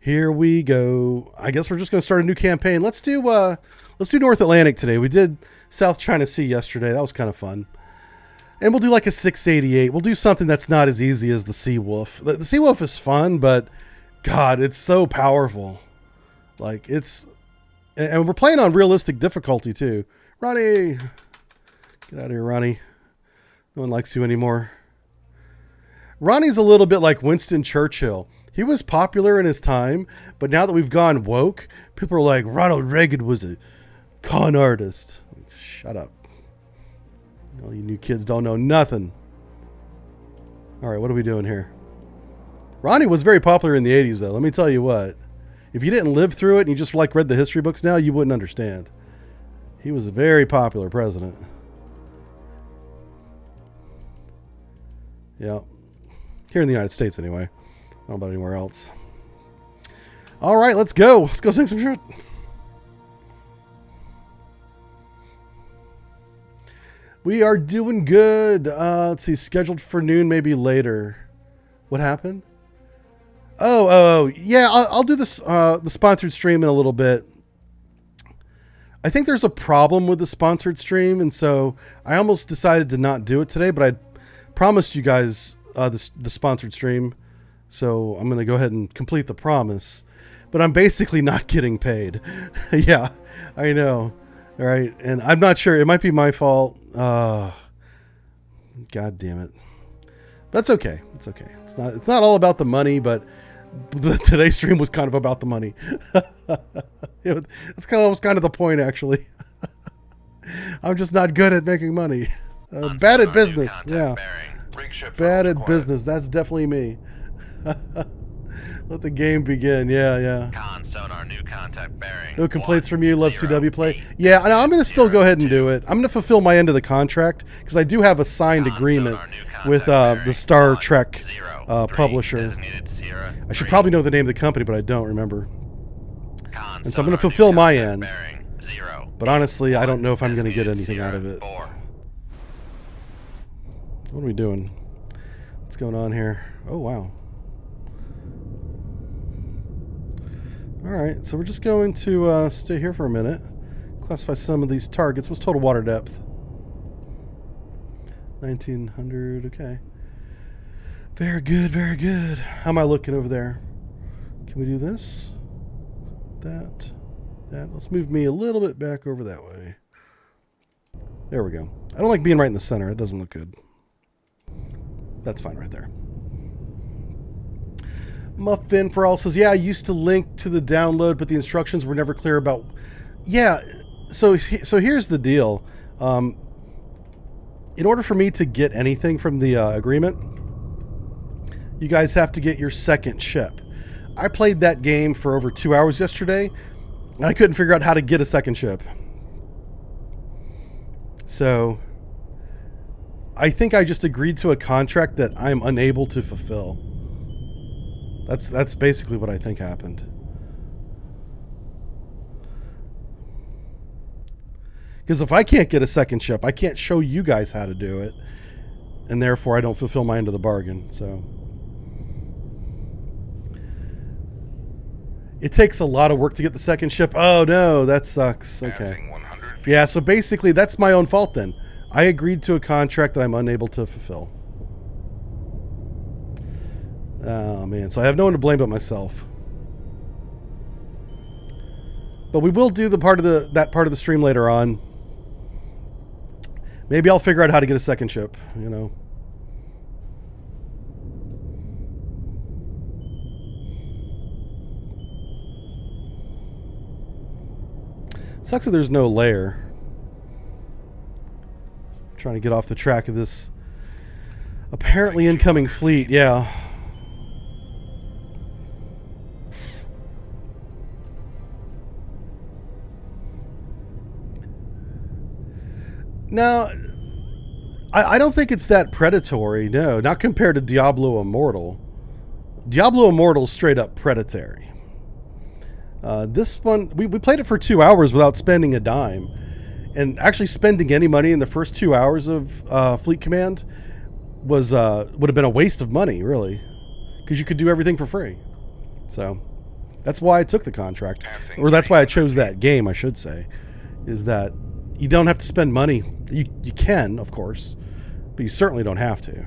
Here we go. I guess we're just going to start a new campaign. Let's do North Atlantic today. We did South China Sea yesterday. That was kind of fun. And we'll do like a 688. We'll do something that's not as easy as the Sea Wolf. The Sea Wolf is fun, but God, it's so powerful. Like and we're playing on realistic difficulty too. Ronnie, get out of here, Ronnie. No one likes you anymore. Ronnie's a little bit like Winston Churchill. He was popular in his time, but now that we've gone woke, people are like, Ronald Reagan was a con artist. Shut up. All you new kids don't know nothing. All right, what are we doing here? Ronnie was very popular in the 80s, though. Let me tell you what. If you didn't live through it and you just like read the history books now, you wouldn't understand. He was a very popular president. Yeah. Here in the United States, anyway. I don't know about anywhere else. All right, let's go. Let's go sing some shit. We are doing good. Let's see. Scheduled for noon, maybe later. What happened? Oh, yeah. I'll do this. The sponsored stream in a little bit. I think there's a problem with the sponsored stream, and so I almost decided to not do it today. But I promised you guys the sponsored stream, so I'm going to go ahead and complete the promise. But I'm basically not getting paid. Yeah, I know. All right, and I'm not sure. It might be my fault. God damn it. That's okay. It's okay. It's not all about the money, but today's stream was kind of about the money. That's kind of the point, actually. I'm just not good at making money. Bad at business. Yeah. Bad at business. That's definitely me. Let the game begin. Yeah. Sonar new contact bearing. No complaints from you. Love CW play. Yeah, I'm going to still go ahead and do it. I'm going to fulfill my end of the contract because I do have a signed agreement with the Star Trek publisher. I should probably know the name of the company, but I don't remember. And so I'm going to fulfill my end. But honestly, I don't know if I'm going to get anything out of it. What are we doing? What's going on here? Oh, wow. All right, so we're just going to stay here for a minute. Classify some of these targets. What's total water depth? 1900, okay. Very good, very good. How am I looking over there? Can we do this? That. Let's move me a little bit back over that way. There we go. I don't like being right in the center. It doesn't look good. That's fine right there. Muffin for all says, yeah, I used to link to the download, but the instructions were never clear about. Yeah, so here's the deal. In order for me to get anything from the agreement, you guys have to get your second ship. I played that game for over 2 hours yesterday, and I couldn't figure out how to get a second ship. So I think I just agreed to a contract that I'm unable to fulfill. That's basically what I think happened. Because if I can't get a second ship, I can't show you guys how to do it. And therefore, I don't fulfill my end of the bargain. So it takes a lot of work to get the second ship. Oh, no, that sucks. Okay. Yeah, so basically, that's my own fault then. I agreed to a contract that I'm unable to fulfill. Oh, man. So I have no one to blame but myself. But we will do that part of the stream later on. Maybe I'll figure out how to get a second ship, you know. Sucks that there's no layer. I'm trying to get off the track of this apparently incoming fleet, yeah. Now, I don't think it's that predatory, no. Not compared to Diablo Immortal. Diablo Immortal is straight up predatory. This one, we played it for 2 hours without spending a dime. And actually spending any money in the first 2 hours of Fleet Command would have been a waste of money, really. Because you could do everything for free. So, That's why I took the contract. Passing Or that's why I 300 chose that game, I should say. Is that you don't have to spend money. You can, of course, but you certainly don't have to.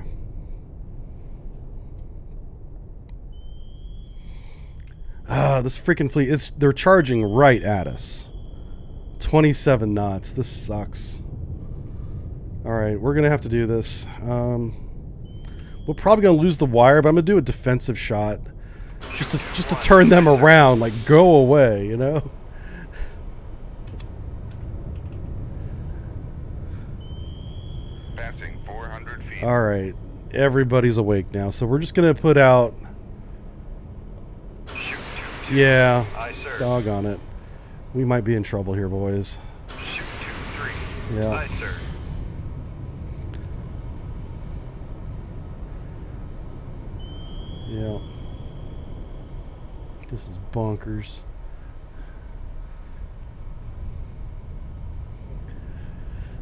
This freaking fleet, they're charging right at us. 27 knots. This sucks. All right, we're going to have to do this. We're probably going to lose the wire, but I'm going to do a defensive shot just to turn them around, like go away, you know? Passing 400 feet. All right, everybody's awake now, so we're just going to put out. Yeah, Aye, sir. doggone it. We might be in trouble here, boys. Shoot 2-3. Yeah. Aye, sir. Yeah. This is bonkers.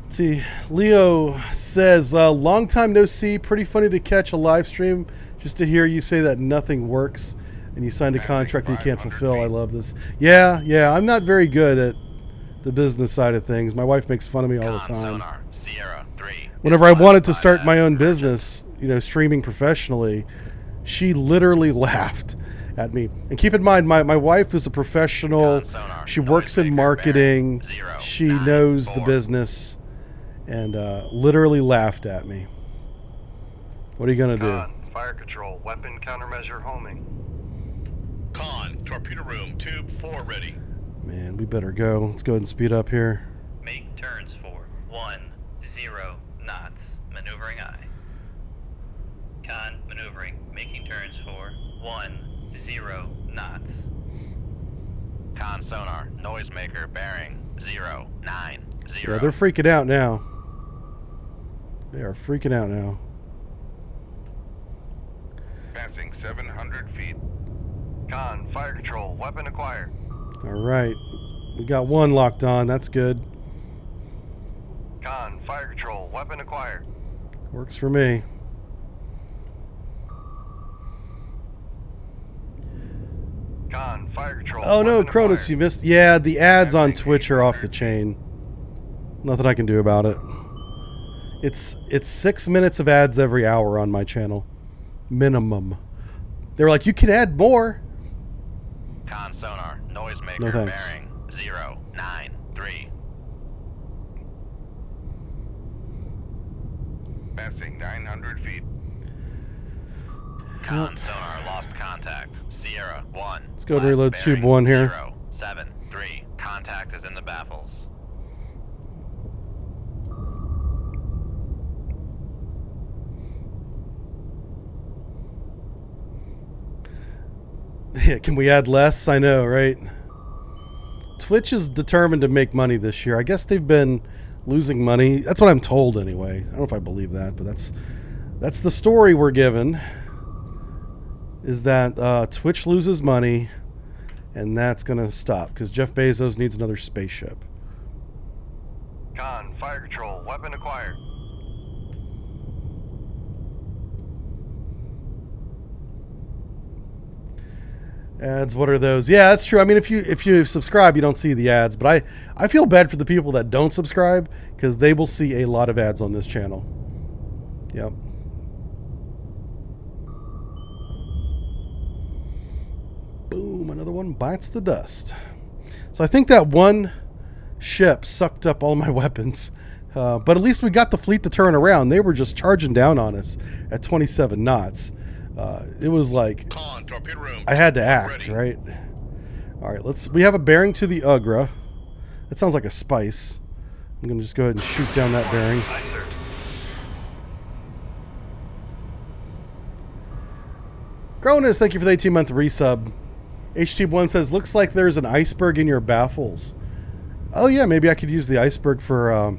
Let's see. Leo says, long time no see. Pretty funny to catch a live stream just to hear you say that nothing works and you signed a contract that you can't fulfill. I love this. Yeah. I'm not very good at the business side of things. My wife makes fun of me all the time. Sonar, Sierra 3. Whenever I wanted to start my own business, you know, streaming professionally, she literally laughed at me. And keep in mind, my wife is a professional. Sonar, She works in marketing. bearing 0, She 9, knows the 4. business, and literally laughed at me. What are you gonna do? Con, fire control, weapon countermeasure homing. Con, torpedo room, tube 4 ready. Man, we better go. Let's go ahead and speed up here. Make turns for 10 knots. Maneuvering aye. Con, maneuvering. Making turns for 10 knots. Con sonar, noisemaker bearing 090. Yeah, they're freaking out now. They are freaking out now. Passing 700 feet. Con, fire control, weapon acquired. All right, we got one locked on. That's good. Con, fire control, weapon acquired. Works for me. Con, fire control. Oh no, weapon Cronus, acquired. you missed. Yeah, the ads on Twitch are off the chain. Nothing I can do about it. It's 6 minutes of ads every hour on my channel, minimum. They're like, you can add more. Con sonar, noisemaker No thanks. bearing 093. Passing 900 feet. Con sonar lost contact. Sierra 1. Let's go to reload bearing tube 1 here. 073. Contact is in the baffles. Yeah, can we add less? I know, right? Twitch is determined to make money this year. I guess they've been losing money. That's what I'm told anyway. I don't know if I believe that, but that's the story we're given. Is that Twitch loses money, and that's going to stop because Jeff Bezos needs another spaceship. Con, fire control, weapon acquired. Ads, what are those? Yeah, that's true. I mean, if you subscribe, you don't see the ads, but I feel bad for the people that don't subscribe because they will see a lot of ads on this channel. Yep. Boom, another one bites the dust. So I think that one ship sucked up all my weapons, but at least we got the fleet to turn around. They were just charging down on us at 27 knots. It was like Con, torpedo room. I had to tube act, ready. right? All right, we have a bearing to the Ugra. That sounds like a spice. I'm going to just go ahead and shoot down that bearing. Aye, sir. Cronus, thank you for the 18-month resub. HT1 says, looks like there's an iceberg in your baffles. Oh yeah, maybe I could use the iceberg for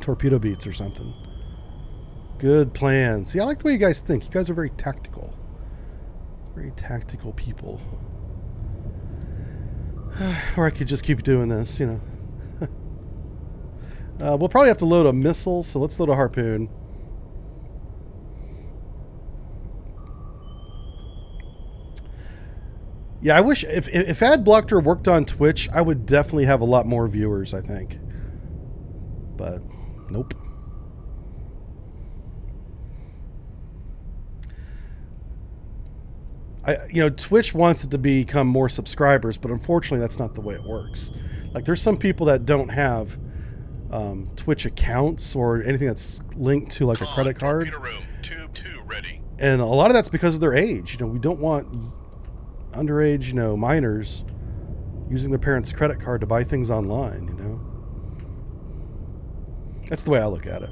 torpedo beats or something. Good plan. See, I like the way you guys think. You guys are very tactical. Very tactical people. Or I could just keep doing this, you know. We'll probably have to load a missile, so let's load a harpoon. Yeah, I wish if Ad Blocker worked on Twitch, I would definitely have a lot more viewers, I think. But nope. Twitch wants it to become more subscribers, but unfortunately that's not the way it works. Like there's some people that don't have Twitch accounts or anything that's linked to like a credit card. Torpedo room, tube 2 ready. And a lot of that's because of their age. We don't want underage, minors using their parents' credit card to buy things online, That's the way I look at it.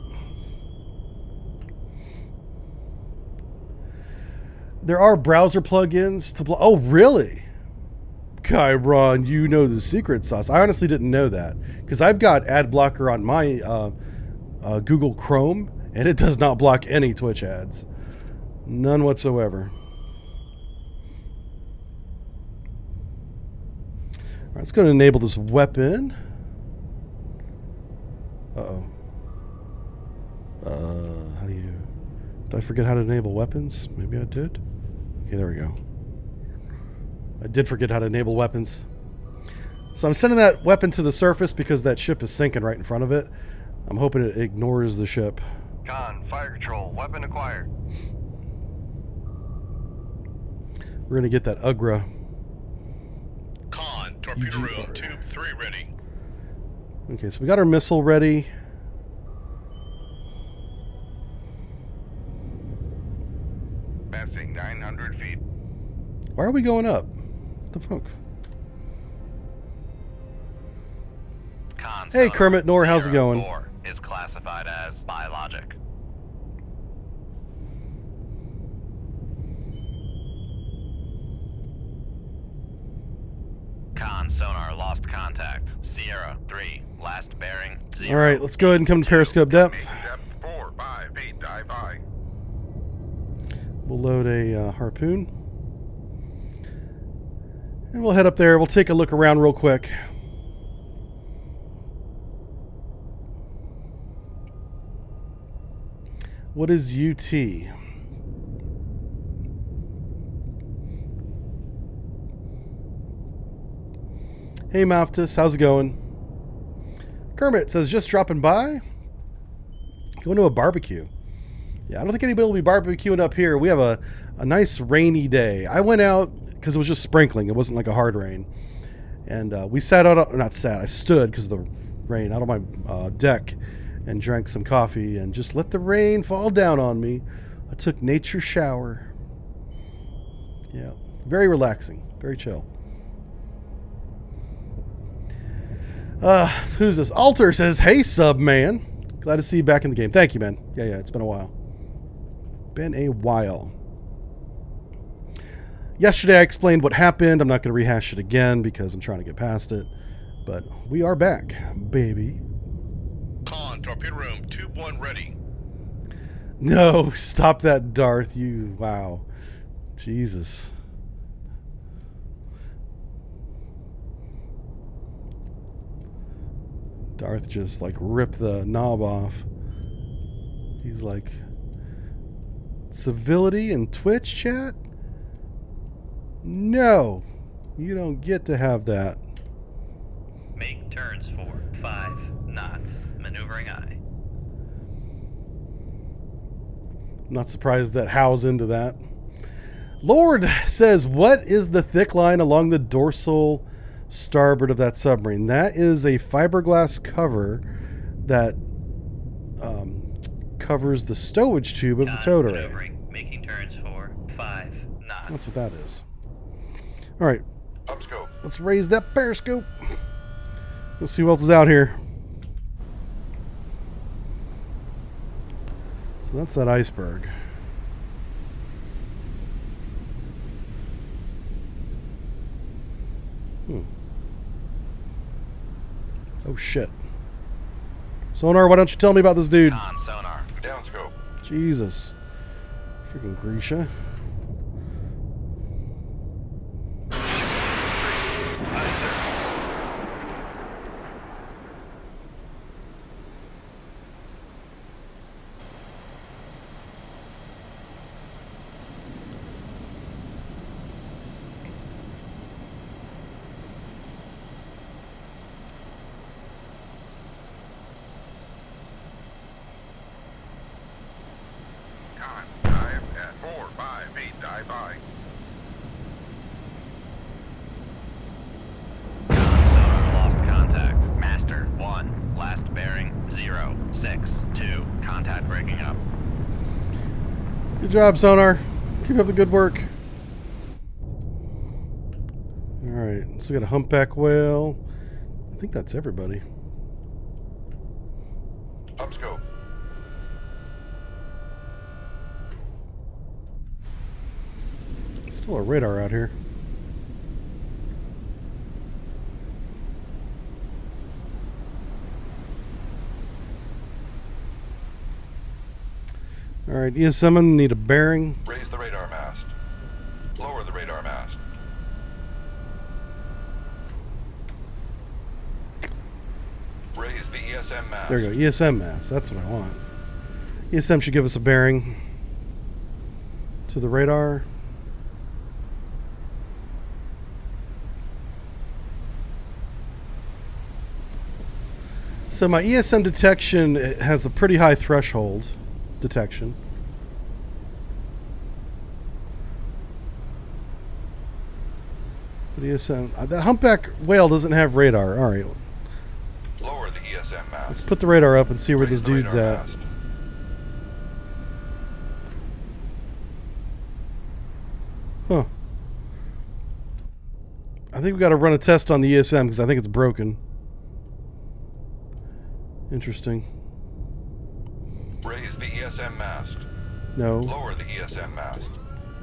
There are browser plugins to block. Oh, really? Chiron, you know the secret sauce. I honestly didn't know that because I've got ad blocker on my Google Chrome, and it does not block any Twitch ads. None whatsoever. All right, let's go and enable this weapon. Uh-oh. How do you... Did I forget how to enable weapons? Maybe I did. Okay, there we go. I did forget how to enable weapons. So I'm sending that weapon to the surface because that ship is sinking right in front of it. I'm hoping it ignores the ship. Con, fire control, weapon acquired. We're going to get that UGRA. Con, torpedo room, UGR. tube 3 ready. Okay, so we got our missile ready. Passing 900 feet. Why are we going up? What the fuck? Con Hey, sonar Kermit Nor, how's it going? 04 is classified as biologic. Con sonar lost contact. Sierra 3, last bearing 0. All right, let's go ahead and come to periscope depth. Depth 4, 5 feet, dive high. We'll load a harpoon. And we'll head up there. We'll take a look around real quick. What is UT? Hey, Maftus, how's it going? Kermit says, just dropping by. Going to a barbecue. Yeah, I don't think anybody will be barbecuing up here. We have a nice rainy day. I went out because it was just sprinkling. It wasn't like a hard rain. And we sat out, not sat, I stood because of the rain out on my deck and drank some coffee and just let the rain fall down on me. I took nature shower. Yeah, very relaxing, very chill. Who's this? Alter says, hey, sub man. Glad to see you back in the game. Thank you, man. Yeah, it's been a while. Been a while. Yesterday I explained what happened. I'm not going to rehash it again because I'm trying to get past it. But we are back, baby. Con, torpedo room, tube 1 ready. No, stop that, Darth. Wow. Jesus. Darth just like ripped the knob off. He's like, civility in Twitch chat? No, you don't get to have that. Make turns for 5 knots. Maneuvering eye. I'm not surprised that How's into that. Lord says, what is the thick line along the dorsal starboard of that submarine? That is a fiberglass cover that covers the stowage tube of the tow array. Maneuvering. Making turns for 5 knots. That's what that is. All right, Upscope. let's raise that periscope. Let's see who else is out here. So that's that iceberg. Oh shit. Sonar, why don't you tell me about this dude? Con sonar. Downscope. Jesus. Freaking Grisha. 5-8, dive by. Sonar lost contact. Master 1, last bearing 062. Contact breaking up. Good job, sonar. Keep up the good work. All right, so we got a humpback whale. I think that's everybody. Upscope. Still a radar out here. All right, ESM, need a bearing. Raise the radar mast. Lower the radar mast. Raise the ESM mast. There we go, ESM mast. That's what I want. ESM should give us a bearing to the radar. So my ESM detection has a pretty high threshold detection. But ESM, the humpback whale doesn't have radar. All right, Lower the ESM mast. let's put the radar up and see where Raise this the dude's radar at. mast. Huh. I think we got to run a test on the ESM because I think it's broken. Interesting. Raise the ESM mast. No. Lower the ESM mast.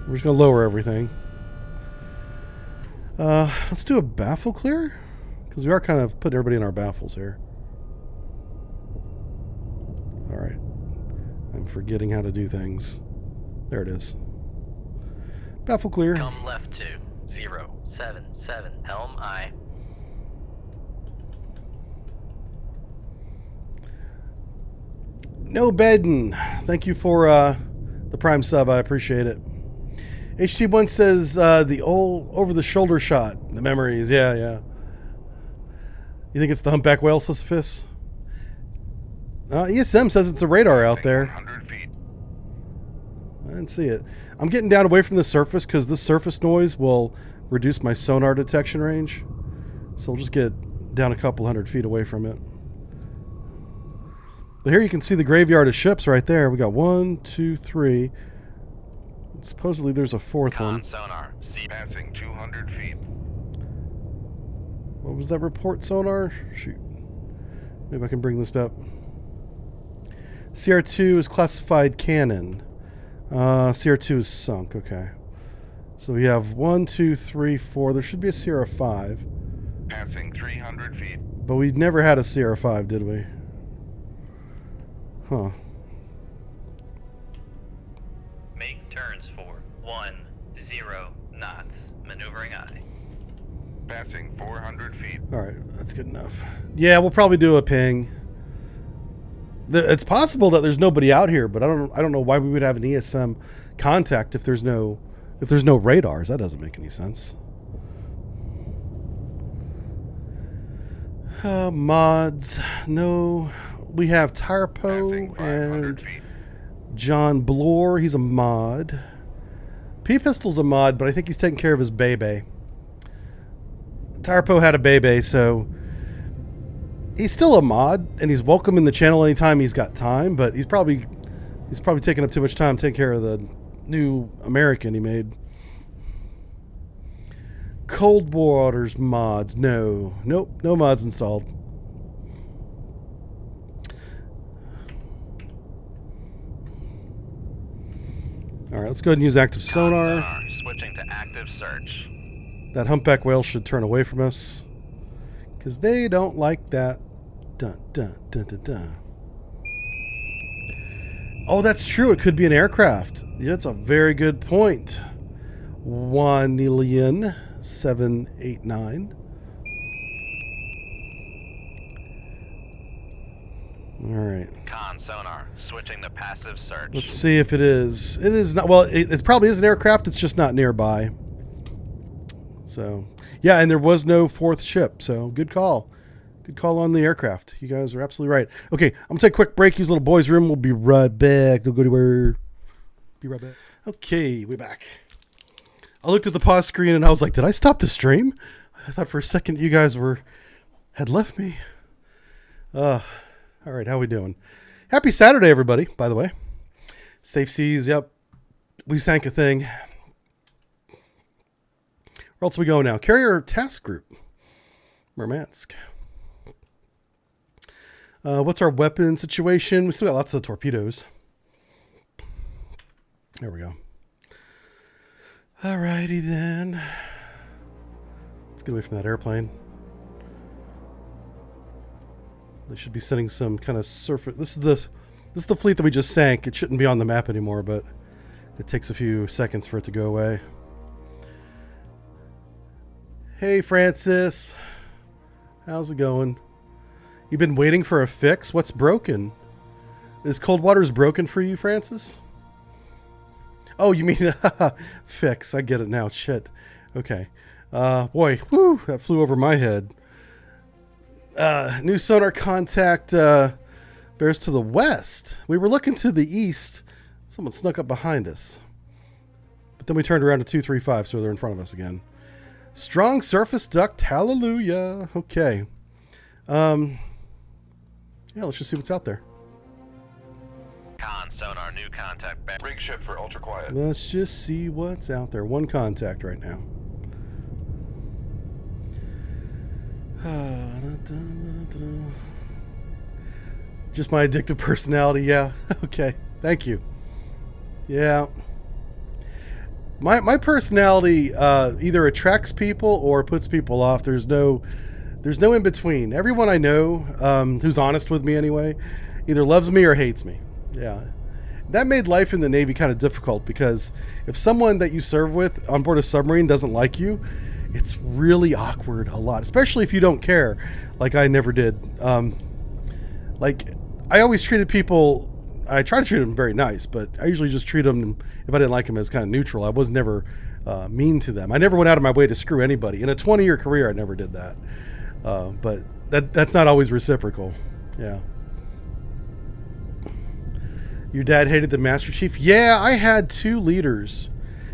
We're just going to lower everything. Let's do a baffle clear because we are kind of putting everybody in our baffles here. All right. I'm forgetting how to do things. There it is. Baffle clear. Come left to 077 helm I. No bedding. Thank you for the prime sub. I appreciate it. HT1 says the old over-the-shoulder shot. The memories. Yeah, yeah. You think it's the humpback whale, Sisyphus? ESM says it's a radar out there. 100 feet. I didn't see it. I'm getting down away from the surface because this surface noise will reduce my sonar detection range. So we'll just get down a couple 100 feet away from it. But here you can see the graveyard of ships right there. We got 1, 2, 3. Supposedly there's a fourth Con one. sonar. See. Passing 200 feet. What was that report, sonar? Shoot. Maybe I can bring this up. CR2 is classified cannon. CR2 is sunk. Okay. So we have 1, 2, 3, 4. There should be a CR5. Passing 300 feet. But we never had a CR5, did we? Huh. Make turns for 10 knots. Maneuvering I. Passing 400 feet. All right, that's good enough. Yeah, we'll probably do a ping. It's possible that there's nobody out here, but I don't know why we would have an ESM contact if there's no radars. That doesn't make any sense. Mods, no. We have Passing Tyrepo 500 and feet. John Bloor. He's a mod. P-Pistol's a mod, but I think he's taking care of his baby. Tyrepo had a baby, so he's still a mod, and he's welcome in the channel anytime he's got time, but he's probably taking up too much time taking care of the new American he made. Cold Waters mods, no. Nope, no mods installed. All right, let's go ahead and use active Con sonar. Switching to active search. That humpback whale should turn away from us because they don't like that. Dun, dun, dun, dun, dun. Oh, that's true. It could be an aircraft. Yeah, that's a very good point. Wanilian 789. All right. Con sonar. Switching to passive search. Let's see if it is. It is not. Well, it probably is an aircraft. It's just not nearby. So, yeah, and there was no fourth ship. So, good call. Good call on the aircraft. You guys are absolutely right. Okay, I'm going to take a quick break. Use little boys' room. We'll be right back. Don't go anywhere. Be right back. Okay, we're back. I looked at the pause screen and I was like, did I stop the stream? I thought for a second you guys had left me. All right, how we doing? Happy Saturday, everybody, by the way. Safe seas, yep. We sank a thing. Where else we go now? Carrier task group. Murmansk. What's our weapon situation? We still got lots of torpedoes. There we go. Alrighty then. Let's get away from that airplane. They should be sending some kind of surface. This is the fleet that we just sank. It shouldn't be on the map anymore, but it takes a few seconds for it to go away. Hey Francis, how's it going? You've been waiting for a fix? What's broken? Is cold water's broken for you, Francis? Oh, you mean fix? I get it now. Shit. Okay. Boy, whoo, that flew over my head. New sonar contact bears to the west. We were looking to the east. Someone snuck up behind us. But then we turned around to 235, so they're in front of us again. Strong surface duct, hallelujah. Okay. Yeah, let's just see what's out there. Con, sonar, new contact. Rig ship for ultra quiet. Let's just see what's out there. One contact right now. Just my addictive personality, yeah. Okay, thank you. Yeah. My personality either attracts people or puts people off. There's no in between. Everyone I know who's honest with me anyway either loves me or hates me. Yeah. That made life in the Navy kind of difficult because if someone that you serve with on board a submarine doesn't like you, it's really awkward a lot, especially if you don't care, like I never did. Like, I always treated people, I try to treat them very nice, but I usually just treat them, if I didn't like them, as kind of neutral. I was never mean to them. I never went out of my way to screw anybody. In a 20-year career, I never did that. But that's not always reciprocal. Yeah. Your dad hated the Master Chief? Yeah, I had two leaders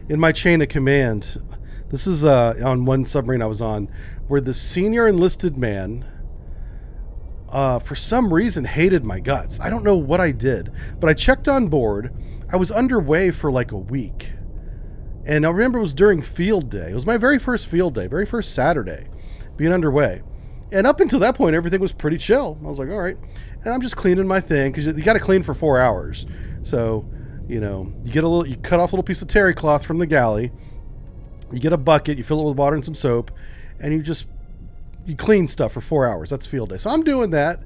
in my chain of command. This is on one submarine I was on, where the senior enlisted man, for some reason, hated my guts. I don't know what I did, but I checked on board. I was underway for like a week. And I remember it was during field day. It was my very first field day, very first Saturday, being underway. And up until that point, everything was pretty chill. I was like, all right. And I'm just cleaning my thing, because you got to clean for 4 hours. So, you cut off a little piece of terry cloth from the galley. You get a bucket, you fill it with water and some soap, and you clean stuff for 4 hours. That's field day. So I'm doing that.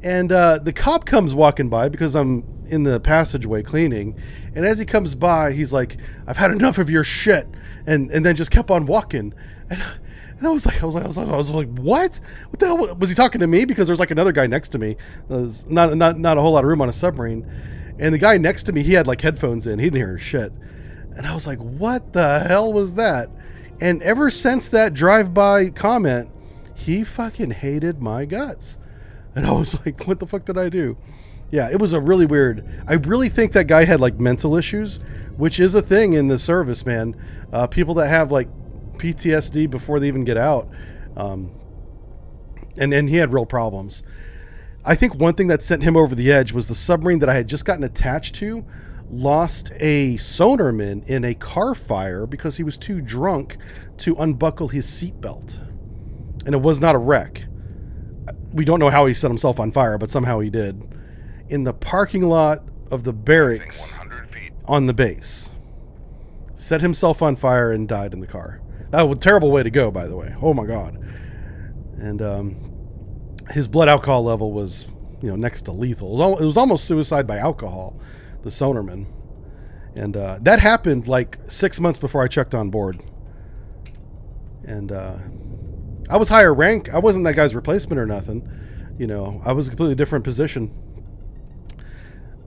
And the cop comes walking by because I'm in the passageway cleaning. And as he comes by, he's like, I've had enough of your shit. And then just kept on walking. And I was like, what? What the hell? Was he talking to me? Because there's like another guy next to me. There's not a whole lot of room on a submarine. And the guy next to me, he had like headphones in. He didn't hear shit. And I was like, what the hell was that? And ever since that drive-by comment, he fucking hated my guts. And I was like, what the fuck did I do? Yeah, it was a really weird. I really think that guy had like mental issues, which is a thing in the service, man. People that have like PTSD before they even get out. And he had real problems. I think one thing that sent him over the edge was the submarine that I had just gotten attached to lost a sonarman in a car fire because he was too drunk to unbuckle his seatbelt. And it was not a wreck. We don't know how he set himself on fire, but somehow he did. In the parking lot of the barracks 100 feet. on the base. Set himself on fire and died in the car. That was a terrible way to go, by the way. Oh my God. And his blood alcohol level was, next to lethal. It was almost suicide by alcohol, the sonarman. And that happened like 6 months before I checked on board. And I was higher rank. I wasn't that guy's replacement or nothing. I was a completely different position.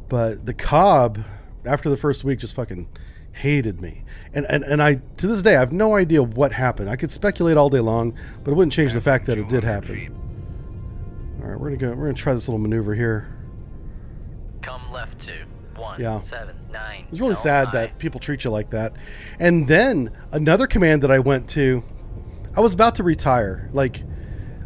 But the Cobb, after the first week, just fucking hated me. And I, to this day, I have no idea what happened. I could speculate all day long, but it wouldn't change the fact that it did happen. All right, we're gonna try this little maneuver here. Come left to 1. 179. It was really sad that people treat you like that. And then another command that I went to, I was about to retire. Like,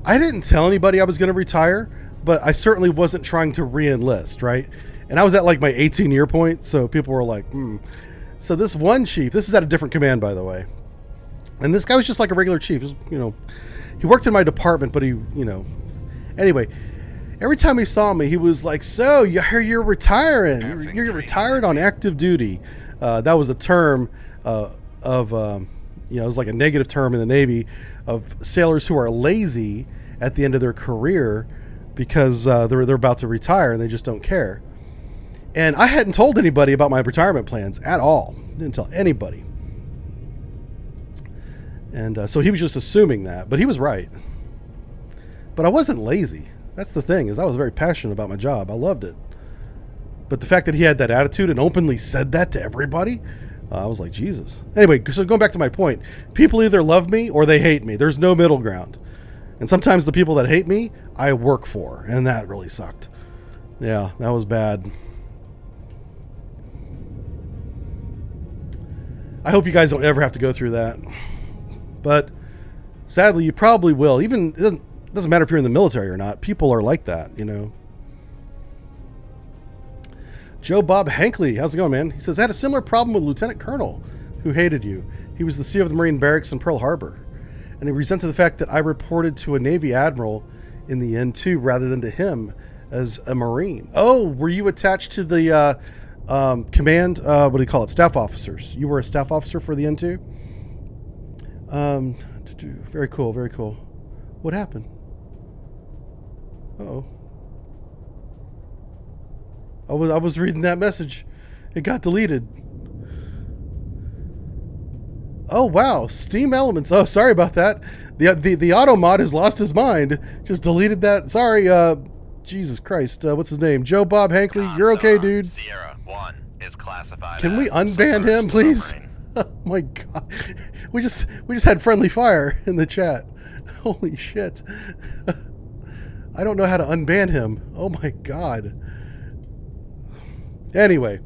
I didn't tell anybody I was going to retire, but I certainly wasn't trying to re-enlist, right? And I was at like my 18-year point, so people were like, So this one chief, this is at a different command, by the way. And this guy was just like a regular chief. Just, he worked in my department, but anyway, every time he saw me, he was like, so you hear you're retiring. You're retired on active duty. That was a term it was like a negative term in the Navy of sailors who are lazy at the end of their career because they're about to retire and they just don't care. And I hadn't told anybody about my retirement plans at all. Didn't tell anybody. And so he was just assuming that, but he was right. But I wasn't lazy. That's the thing, is I was very passionate about my job. I loved it. But the fact that he had that attitude and openly said that to everybody, I was like, Jesus. Anyway, so going back to my point, people either love me or they hate me. There's no middle ground. And sometimes the people that hate me, I work for, and that really sucked. Yeah, that was bad. I hope you guys don't ever have to go through that. But sadly, you probably will. Even it doesn't matter if you're in the military or not. People are like that, Joe Bob Hankley, how's it going, man? He says, I had a similar problem with Lieutenant Colonel who hated you. He was the CEO of the Marine Barracks in Pearl Harbor. And he resented the fact that I reported to a Navy Admiral in the N2 rather than to him as a Marine. Oh, were you attached to the command, what do you call it, staff officers? You were a staff officer for the N2? Very cool, very cool. What happened? Uh-oh. I was reading that message. It got deleted. Oh, wow. Steam Elements. Oh, sorry about that. The auto mod has lost his mind. Just deleted that. Sorry, Jesus Christ. What's his name? Joe Bob Hankley. You're okay, dude. Sierra 1 is classified. Can we as unban him, please? submarine. Oh my God. We just had friendly fire in the chat. Holy shit. I don't know how to unban him. Oh my God. Anyway,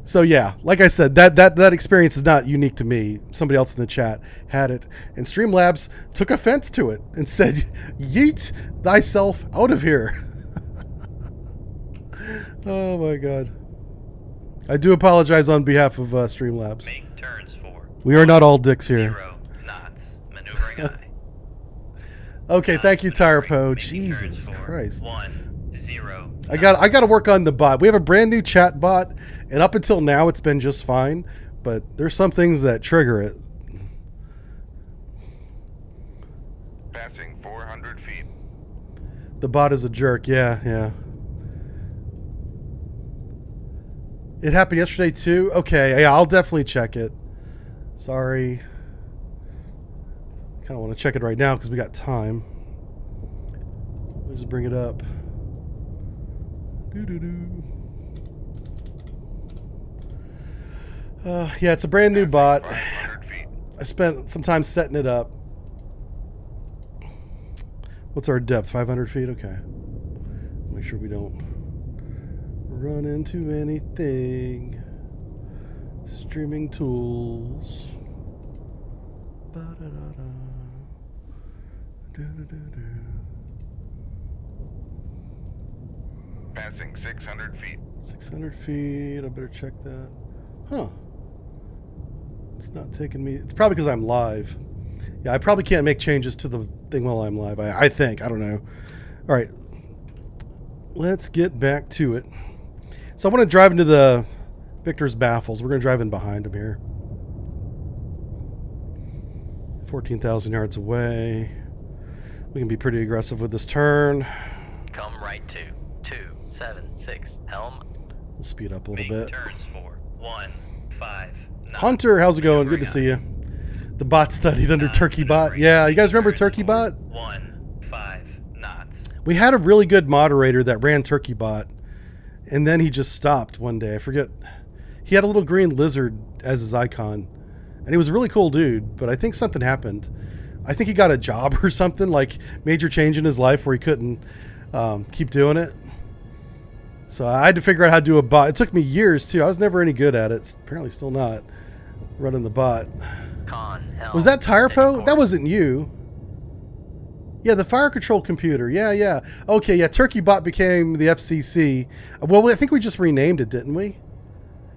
so yeah, like I said, that experience is not unique to me. Somebody else in the chat had it, and Streamlabs took offense to it and said, "Yeet thyself out of here." Oh my God. I do apologize on behalf of Streamlabs. Make turns for. We are not all dicks here. 0 knots. Maneuvering aye. Okay, thank you, Maneuvering. Tyrepo. Making Jesus turns for Christ. 1 0. I got to work on the bot. We have a brand new chat bot, and up until now it's been just fine, but there's some things that trigger it. Passing 400 feet. The bot is a jerk. Yeah. It happened yesterday too? Okay, yeah, I'll definitely check it. Sorry. Kind of want to check it right now because we got time. Let's just bring it up. Yeah, it's a brand new bot. 500 feet. I spent some time setting it up. What's our depth? 500 feet? Okay. Make sure we don't run into anything. Streaming tools. Ba-da-da-da. Do-do-do-do. Passing 600 feet. 600 feet. I better check that. Huh. It's not taking me. It's probably because I'm live. Yeah, I probably can't make changes to the thing while I'm live. I think. I don't know. All right. Let's get back to it. So I want to drive into the Victor's Baffles. We're going to drive in behind him here. 14,000 yards away. We can be pretty aggressive with this turn. Come right to 276 helm. We'll speed up a little Make bit. turns for 1 5 knots. Hunter, how's it going? Good to see you. The bot studied under Turkey Bot. Yeah, you guys remember Turkey Bot? 1 5 knots. We had a really good moderator that ran Turkey Bot, and then he just stopped one day. I forget. He had a little green lizard as his icon, and he was a really cool dude, but I think something happened. I think he got a job or something, like major change in his life where he couldn't keep doing it. So I had to figure out how to do a bot. It took me years too. I was never any good at it. Apparently still not running the bot. Con, helm. Was that Tyrepo? Take That course. wasn't you. Yeah, the fire control computer. Yeah. Okay, yeah, Turkey Bot became the FCC. Well, I think we just renamed it, didn't we?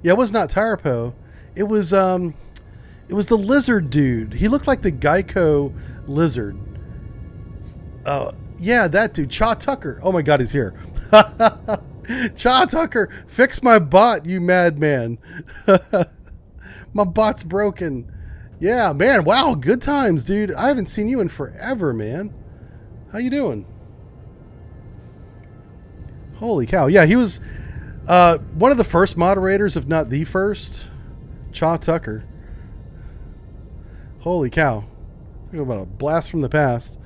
Yeah, it was not Tyrepo. It was the lizard dude. He looked like the Geico lizard. Yeah, that dude, Cha Tucker. Oh my God, he's here. Cha Tucker, fix my bot, you madman. My bot's broken. Yeah, man. Wow, good times, dude. I haven't seen you in forever, man. How you doing? Holy cow. Yeah, he was one of the first moderators, if not the first. Cha Tucker. Holy cow. Talk about a blast from the past.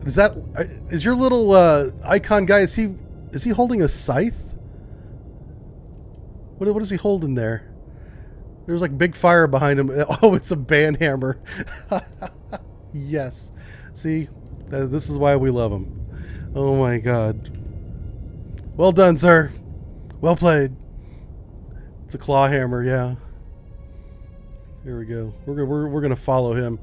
Is your little icon guy, is he holding a scythe? What is he holding there? There's like big fire behind him. Oh, it's a band hammer. Yes. See, this is why we love him. Oh my God. Well done, sir. Well played. It's a claw hammer, yeah. Here we go. We're gonna follow him.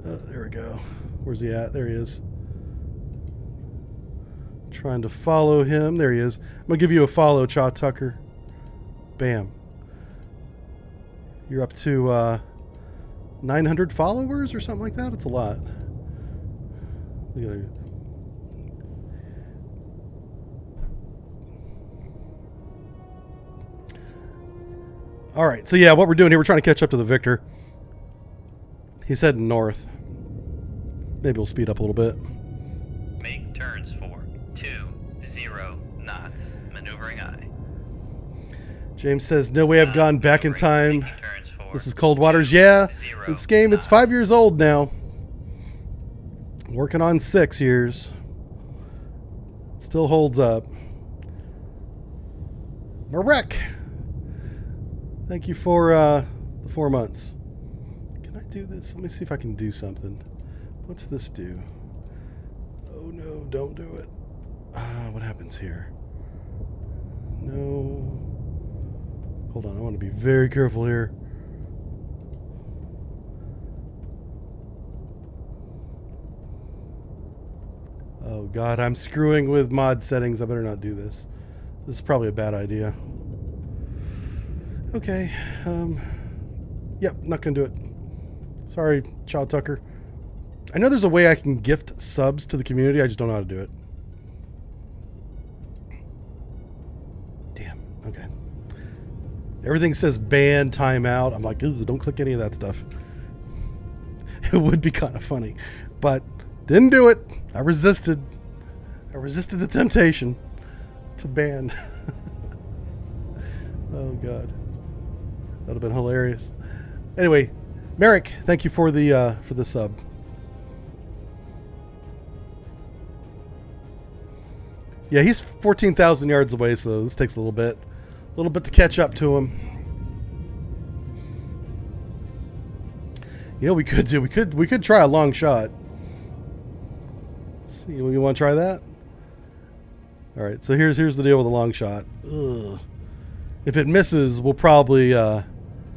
There we go. Where's he at? There he is. Trying to follow him. There he is. I'm gonna give you a follow, Cha Tucker. Bam. You're up to 900 followers or something like that. It's a lot. We gotta. All right. So yeah, what we're doing here, we're trying to catch up to the Victor. He's heading north. Maybe we'll speed up a little bit. Make turns for 20 knots. Maneuvering aye. James says, no way I've gone back in time. Making turns for This is Cold Waters. Yeah, 20 this game, it's 5 years old now. Working on 6 years. Still holds up. Marek, thank you for the 4 months. Can I do this? Let me see if I can do something. What's this do? Oh no, don't do it. What happens here? No. Hold on, I want to be very careful here. Oh God, I'm screwing with mod settings. I better not do this. This is probably a bad idea. Okay. Yep, not gonna do it. Sorry, Child Tucker. I know there's a way I can gift subs to the community. I just don't know how to do it. Damn. Okay. Everything says ban, timeout. I'm like, ooh, don't click any of that stuff. It would be kind of funny, but didn't do it. I resisted. I resisted the temptation to ban. Oh God, that'd have been hilarious. Anyway, Merrick, thank you for the sub. Yeah, he's 14,000 yards away, so this takes a little bit to catch up to him. You know, we could try a long shot. Let's see, you want to try that? All right, so here's the deal with a long shot. Ugh. If it misses, we'll probably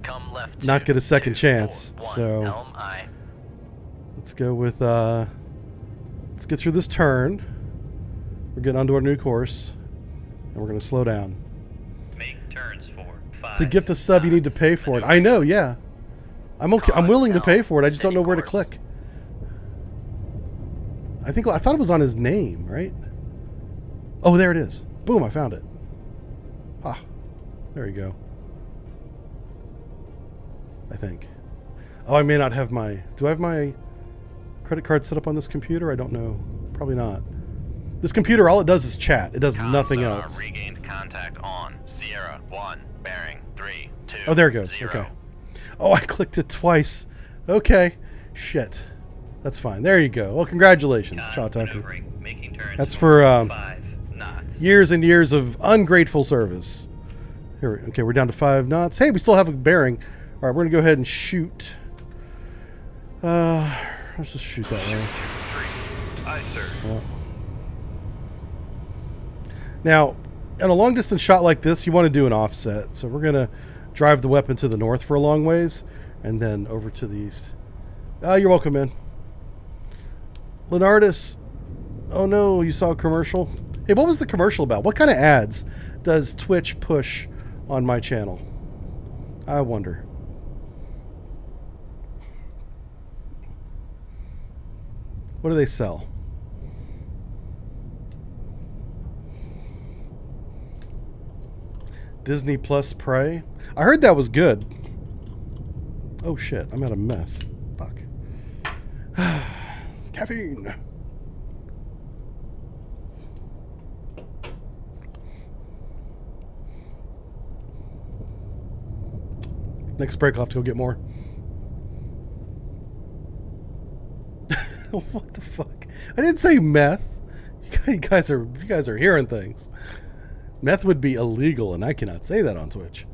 Come left not get a second 2, chance. 4, 1, So helm aye. let's go with let's get through this turn. We're getting onto our new course, and we're going to slow down. Make turns for 5. To gift a sub, you need to pay for it. I know, yeah. I'm okay. I'm willing to pay for it. I just don't know where to click. I thought it was on his name, right? Oh, there it is. Boom, I found it. Ah, there you go. I think. Oh, I may not have my... Do I have my credit card set up on this computer? I don't know. Probably not. This computer, all it does is chat. It does nothing Sonar else. Regained contact on Sierra 1, bearing 3, 2, Oh, there it goes. 0. Okay. Oh, I clicked it twice. Okay. Shit. That's fine. There you go. Well, congratulations, Con, Cha Tucker. maneuvering, making turns That's for 5 knots. years and years of ungrateful service. Here, okay, we're down to 5 knots. Hey, we still have a bearing. All right, we're gonna go ahead and shoot. Let's just shoot that way. 3. Aye, sir. Yeah. Now, in a long distance shot like this, you want to do an offset. So we're going to drive the weapon to the north for a long ways and then over to the east. You're welcome, man. Leonardus. Oh no, you saw a commercial? Hey, what was the commercial about? What kind of ads does Twitch push on my channel? I wonder. What do they sell? Disney Plus Prey. I heard that was good. Oh shit, I'm out of meth. Fuck. Caffeine. Next break, I'll have to go get more. What the fuck? I didn't say meth. You guys are hearing things. Meth would be illegal, and I cannot say that on Twitch.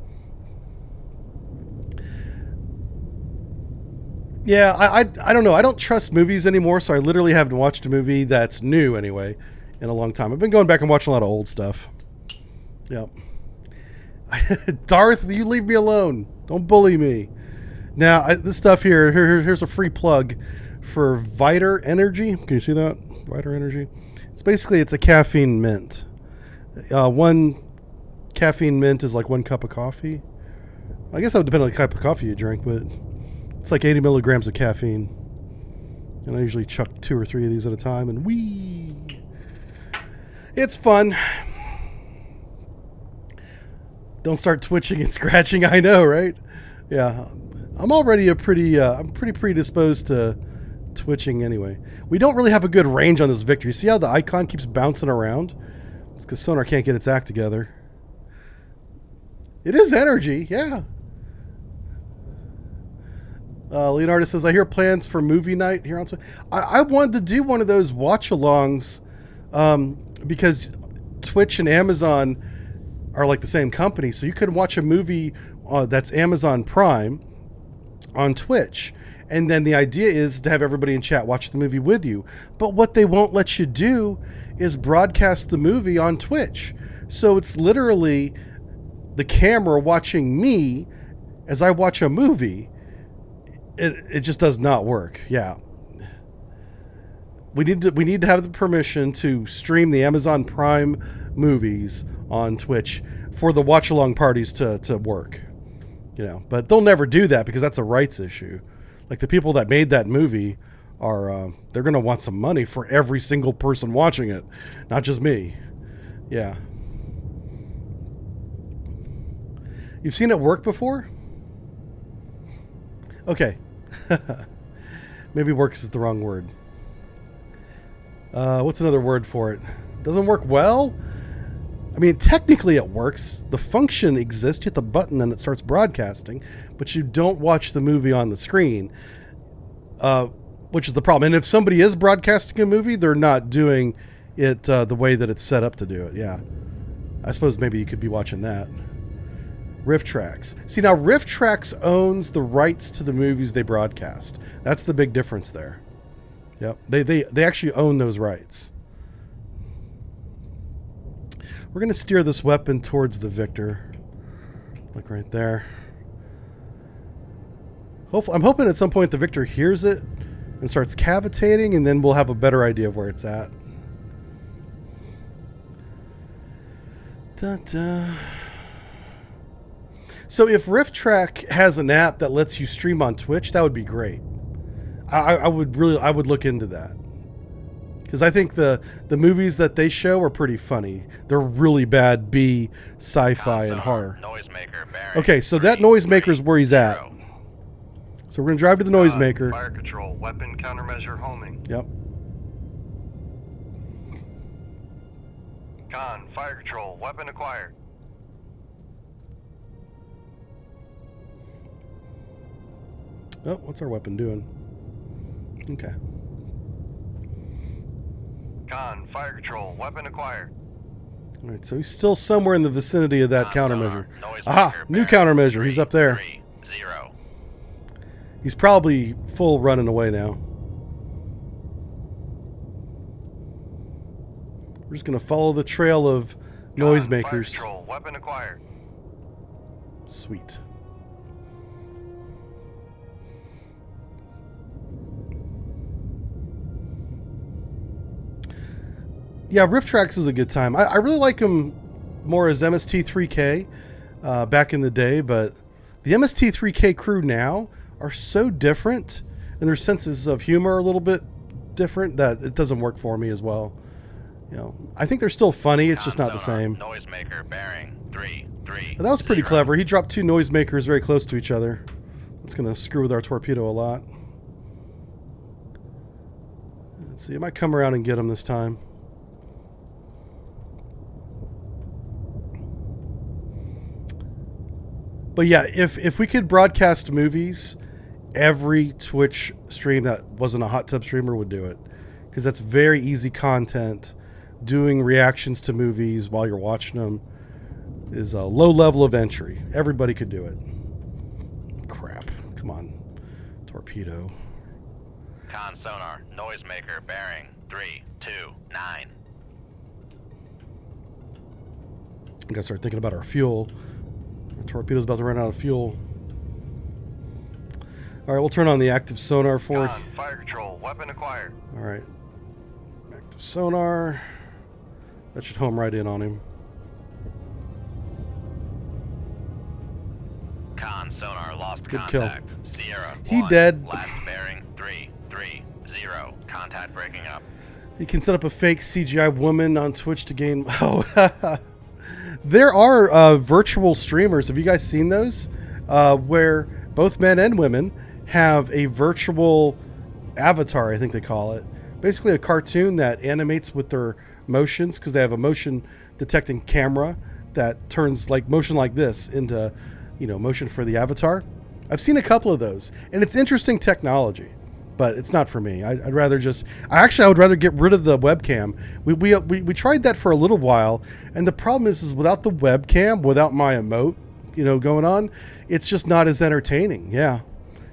Yeah, I don't know. I don't trust movies anymore, so I literally haven't watched a movie that's new anyway in a long time. I've been going back and watching a lot of old stuff. Yep. Darth, you leave me alone. Don't bully me. Now, this stuff here's a free plug for Viter Energy. Can you see that? Viter Energy. It's a caffeine mint. One caffeine mint is like 1 cup of coffee. I guess that would depend on the type of coffee you drink, but it's like 80 milligrams of caffeine. And I usually chuck 2 or 3 of these at a time, and whee! It's fun. Don't start twitching and scratching. I know, right? Yeah, I'm already I'm pretty predisposed to twitching anyway. We don't really have a good range on this Victor. You see how the icon keeps bouncing around? It's because Sonar can't get its act together. It is energy, yeah. Leonardo says, I hear plans for movie night here on Twitch. I wanted to do one of those watch-alongs because Twitch and Amazon are like the same company, so you could watch a movie that's Amazon Prime on Twitch, and then the idea is to have everybody in chat watch the movie with you. But what they won't let you do is broadcast the movie on Twitch. So it's literally the camera watching me as I watch a movie. It just does not work. Yeah. We need to have the permission to stream the Amazon Prime movies on Twitch for the watch along parties to work. You know, but they'll never do that because that's a rights issue. Like the people that made that movie are they're going to want some money for every single person watching it, not just me. Yeah. You've seen it work before? Okay. Maybe works is the wrong word. What's another word for it? Doesn't work well? I mean, technically it works. The function exists. You hit the button and it starts broadcasting, but you don't watch the movie on the screen, which is the problem. And if somebody is broadcasting a movie, they're not doing it the way that it's set up to do it. Yeah. I suppose maybe you could be watching that. RiffTrax. See, now RiffTrax owns the rights to the movies they broadcast. That's the big difference there. Yep. They actually own those rights. We're going to steer this weapon towards the Victor. Like right there. I'm hoping at some point the Victor hears it and starts cavitating, and then we'll have a better idea of where it's at. Da-da. So if RiffTrax has an app that lets you stream on Twitch, that would be great. I would look into that. Because I think the movies that they show are pretty funny. They're really bad B, sci-fi, and horror. Noisemaker, Okay, so that noisemaker is where he's at. So we're going to drive to the noisemaker. Fire control, weapon countermeasure homing. Yep. Con, fire control, weapon acquired. Oh, what's our weapon doing? Okay. Con, fire control, weapon acquired. All right, so he's still somewhere in the vicinity of that countermeasure. Noisemaker, Aha, new bearing countermeasure. He's up there. 3-0. He's probably full running away now. We're just going to follow the trail of noisemakers. Fire control. Weapon acquired. Sweet. Yeah, Rift Tracks is a good time. I really like him more as MST3K back in the day, but the MST3K crew now are so different, and their senses of humor are a little bit different that it doesn't work for me as well. You know, I think they're still funny. It's just not the same. Noisemaker bearing 330. But that was pretty clever. He dropped two noisemakers very close to each other. That's going to screw with our torpedo a lot. Let's see. I might come around and get him this time. But yeah, if we could broadcast movies, every Twitch stream that wasn't a hot tub streamer would do it. Because that's very easy content. Doing reactions to movies while you're watching them is a low level of entry. Everybody could do it. Crap. Come on. Torpedo. Con sonar. Noisemaker bearing 329. I gotta start thinking about our fuel. Our torpedo's about to run out of fuel. Alright, we'll turn on the active sonar for... Con, fire control. Weapon acquired. Alright. Active sonar. That should home right in on him. Con sonar lost Good contact. Sierra. He 1, dead. Last bearing 330. Contact breaking up. You can set up a fake CGI woman on Twitch to gain... Oh, there are virtual streamers. Have you guys seen those? Where both men and women have a virtual avatar, I think they call it. Basically a cartoon that animates with their motions because they have a motion detecting camera that turns like motion like this into, you know, motion for the avatar. I've seen a couple of those, and it's interesting technology, but it's not for me. I'd rather just... I would rather get rid of the webcam. We tried that for a little while, and the problem is without the webcam, without my emote, you know, going on, it's just not as entertaining. Yeah.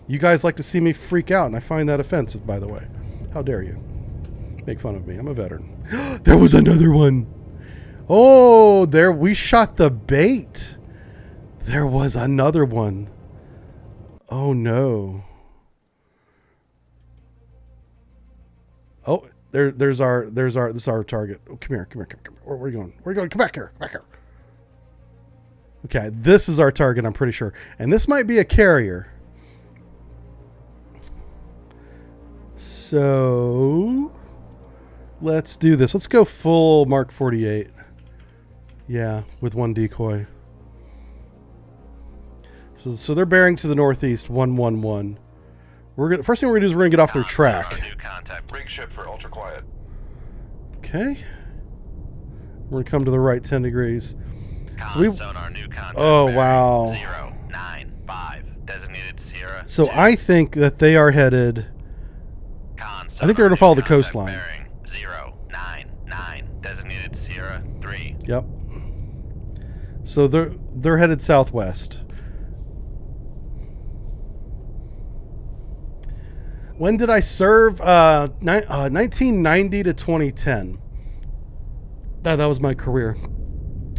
You guys like to see me freak out, and I find that offensive, by the way. How dare you make fun of me? I'm a veteran. There was another one. Oh, there, we shot the bait. There was another one. Oh no. Oh, this is our target. Oh, come here. Where are you going? Where are you going? Come back here. Okay, this is our target, I'm pretty sure. And this might be a carrier. So let's do this. Let's go full Mark 48. Yeah, with one decoy. So they're bearing to the northeast, 111. First thing we're gonna do is we're gonna get off their track. New contact. Rig ship for ultra quiet. Okay. We're gonna come to the right 10 degrees. Con sonar new contact. Oh bearing wow. 095. Designated Sierra. So 2. I think that they are headed. Con I think they're gonna follow the contact coastline. Bearing 099. Designated Sierra 3. Yep. So they're headed southwest. When did I serve? 1990 to 2010. That was my career.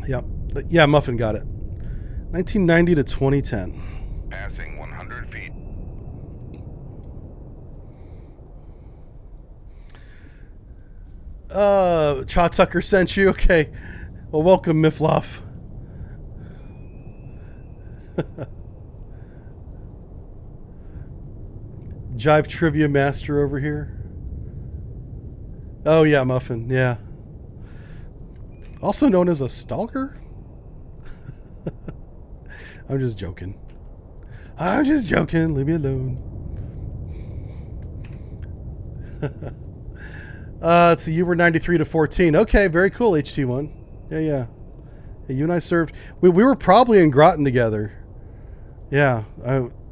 Yep. Yeah, Muffin got it. 1990 to 2010. Passing 100 feet. Cha Tucker sent you. Okay. Well, welcome, Mifloff. Jive Trivia Master over here. Oh, yeah, Muffin. Yeah. Also known as a stalker? I'm just joking. Leave me alone. So you were 93 to 14. Okay, very cool, HT1. Yeah. Hey, you and I served. We were probably in Groton together. Yeah.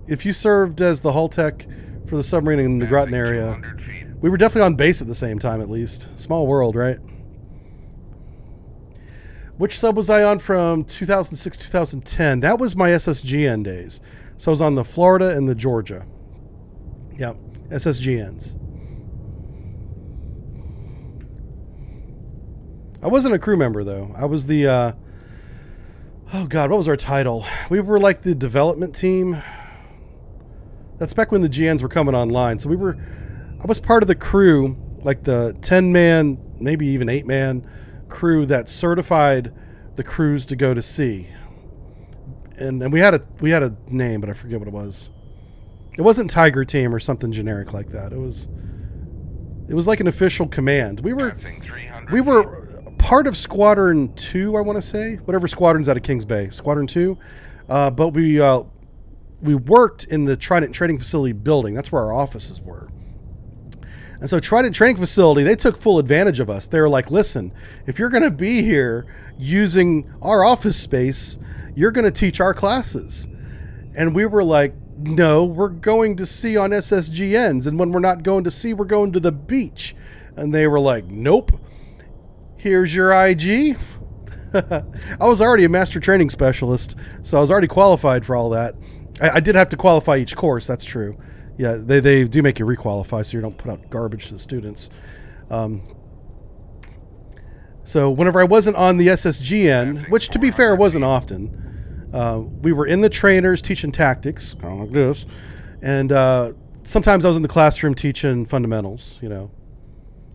If you served as the hull tech for the submarine in the Groton area, 200 feet. we were definitely on base at the same time, at least. Small world, right? Which sub was I on from 2006, 2010? That was my SSGN days. So I was on the Florida and the Georgia. Yep, SSGNs. I wasn't a crew member, though. I was the, oh God, what was our title? We were like the development team. That's back when the GNs were coming online. So I was part of the crew, like the 10-man, maybe even 8-man crew that certified the crews to go to sea. And we had a name, but I forget what it was. It wasn't Tiger Team or something generic like that. It was like an official command. We were part of Squadron 2, I want to say. Whatever squadron's out of Kings Bay. Squadron 2. But we worked in the Trident Training Facility building. That's where our offices were. And so Trident Training Facility, they took full advantage of us. They were like, listen, if you're going to be here using our office space, you're going to teach our classes. And we were like, no, we're going to sea on SSGNs. And when we're not going to sea, we're going to the beach. And they were like, nope. Here's your IG. I was already a master training specialist, so I was already qualified for all that. I did have to qualify each course, that's true. Yeah, they do make you requalify so you don't put out garbage to the students. So whenever I wasn't on the SSGN, which to be fair wasn't often, we were in the trainers teaching tactics, kind of like this, and sometimes I was in the classroom teaching fundamentals, you know.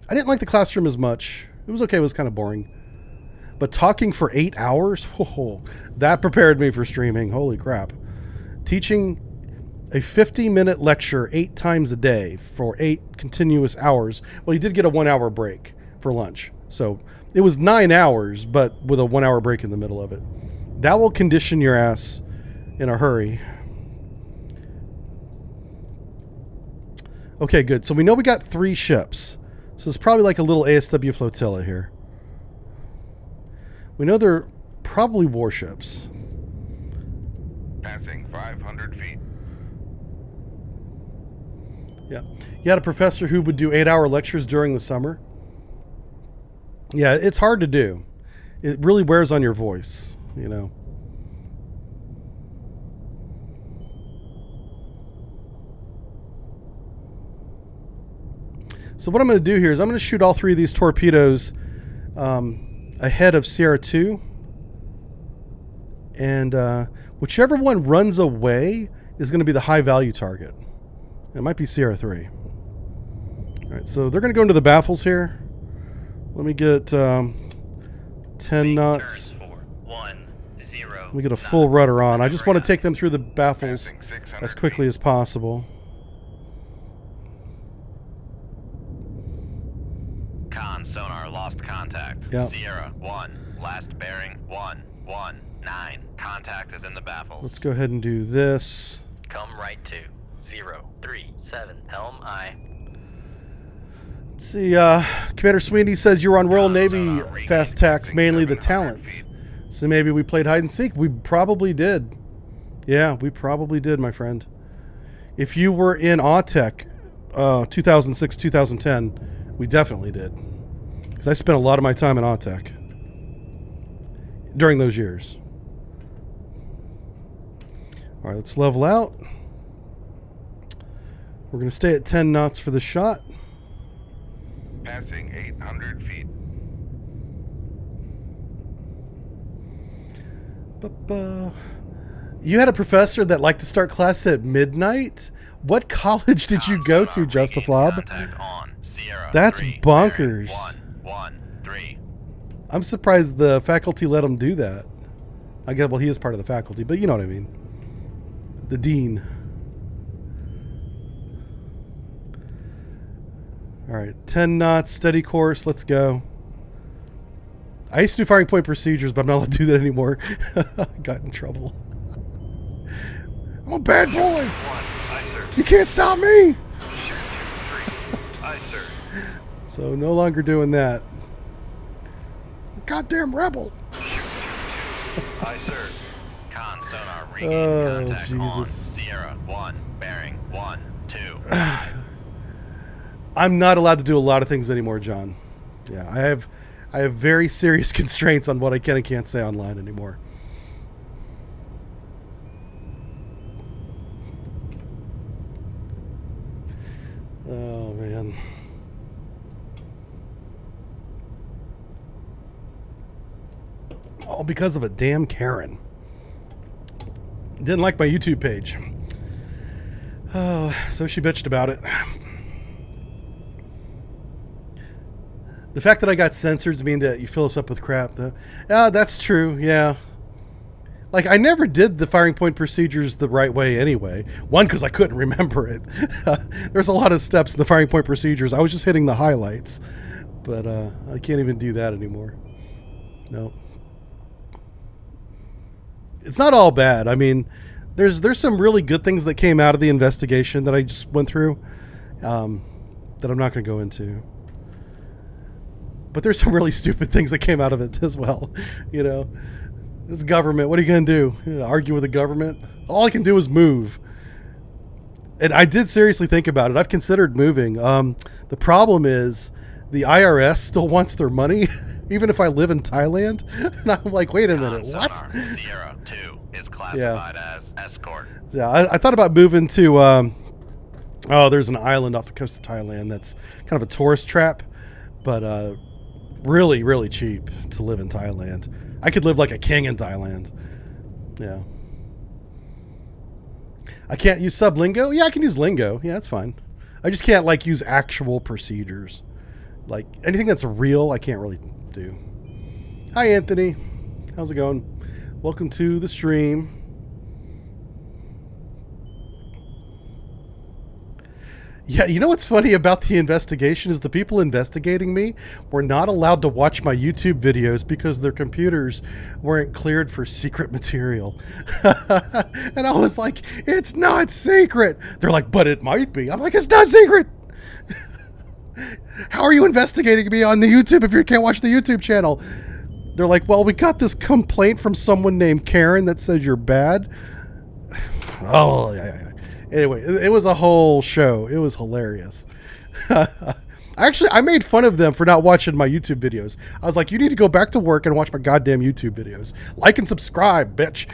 I didn't like the classroom as much. It was okay, it was kind of boring. But talking for 8 hours, that prepared me for streaming, holy crap. Teaching a 50-minute lecture 8 times a day for 8 continuous hours. Well, you did get a 1-hour break for lunch. So it was 9 hours, but with a 1-hour break in the middle of it. That will condition your ass in a hurry. Okay, good. So we know we got 3 ships. So it's probably like a little ASW flotilla here. We know they're probably warships. Passing 500 feet. Yeah. You had a professor who would do 8-hour lectures during the summer. Yeah, it's hard to do. It really wears on your voice, you know. So what I'm going to do here is I'm going to shoot all 3 of these torpedoes ahead of Sierra 2. And whichever one runs away is going to be the high value target. It might be Sierra 3. All right, so they're going to go into the baffles here. Let me get 10 knots. Let me get a full rudder on. I just want to take them through the baffles as quickly as possible. Con sonar lost contact. Yep. Sierra 1, last bearing 119. Contact is in the baffles. Let's go ahead and do this. Come right to 037 Helm I. Let's see, Commander Sweeney says you're on Royal Navy fast tax, mainly the talent. So maybe we played hide and seek. We probably did. Yeah, we probably did, my friend. If you were in AUTEC 2006, 2010, we definitely did. Because I spent a lot of my time in AUTEC during those years. All right, let's level out. We're going to stay at 10 knots for the shot. Passing 800 feet. You had a professor that liked to start class at midnight? What college did you go to, Justiflob? That's bonkers. 113. I'm surprised the faculty let him do that. I guess, well, he is part of the faculty, but you know what I mean. The dean. All right, 10 knots, steady course. Let's go. I used to do firing point procedures, but I'm not allowed to do that anymore. I got in trouble. I'm a bad boy. You can't stop me. So no longer doing that. Goddamn rebel. Aye, sir. Con sonar regain contact on Sierra 1, bearing 12. I'm not allowed to do a lot of things anymore, John. Yeah, I have very serious constraints on what I can and can't say online anymore. Oh, man. All because of a damn Karen. Didn't like my YouTube page. Oh, so she bitched about it. The fact that I got censored means that you fill us up with crap, though. That's true, yeah. Like, I never did the firing point procedures the right way anyway. One, because I couldn't remember it. There's a lot of steps in the firing point procedures. I was just hitting the highlights. But I can't even do that anymore. No. It's not all bad. I mean, there's some really good things that came out of the investigation that I just went through that I'm not going to go into. But there's some really stupid things that came out of it as well. You know, this government, what are you going to do? You know, argue with the government? All I can do is move. And I did seriously think about it. I've considered moving. The problem is the IRS still wants their money, even if I live in Thailand. And I'm like, wait a minute, what? Sierra 2 is classified as escort. Yeah, I thought about moving to, there's an island off the coast of Thailand that's kind of a tourist trap, but really, really cheap to live in Thailand. I could live like a king in Thailand. Yeah. I can't use sublingo? Yeah, I can use lingo. Yeah, that's fine. I just can't, like, use actual procedures. Like, anything that's real, I can't really do. Hi, Anthony. How's it going? Welcome to the stream. Yeah, you know what's funny about the investigation is the people investigating me were not allowed to watch my YouTube videos because their computers weren't cleared for secret material. And I was like, it's not secret. They're like, but it might be. I'm like, it's not secret. How are you investigating me on the YouTube if you can't watch the YouTube channel? They're like, well, we got this complaint from someone named Karen that says you're bad. Oh, yeah. Anyway, it was a whole show. It was hilarious. Actually, I made fun of them for not watching my YouTube videos. I was like, you need to go back to work and watch my goddamn YouTube videos. Like and subscribe, bitch.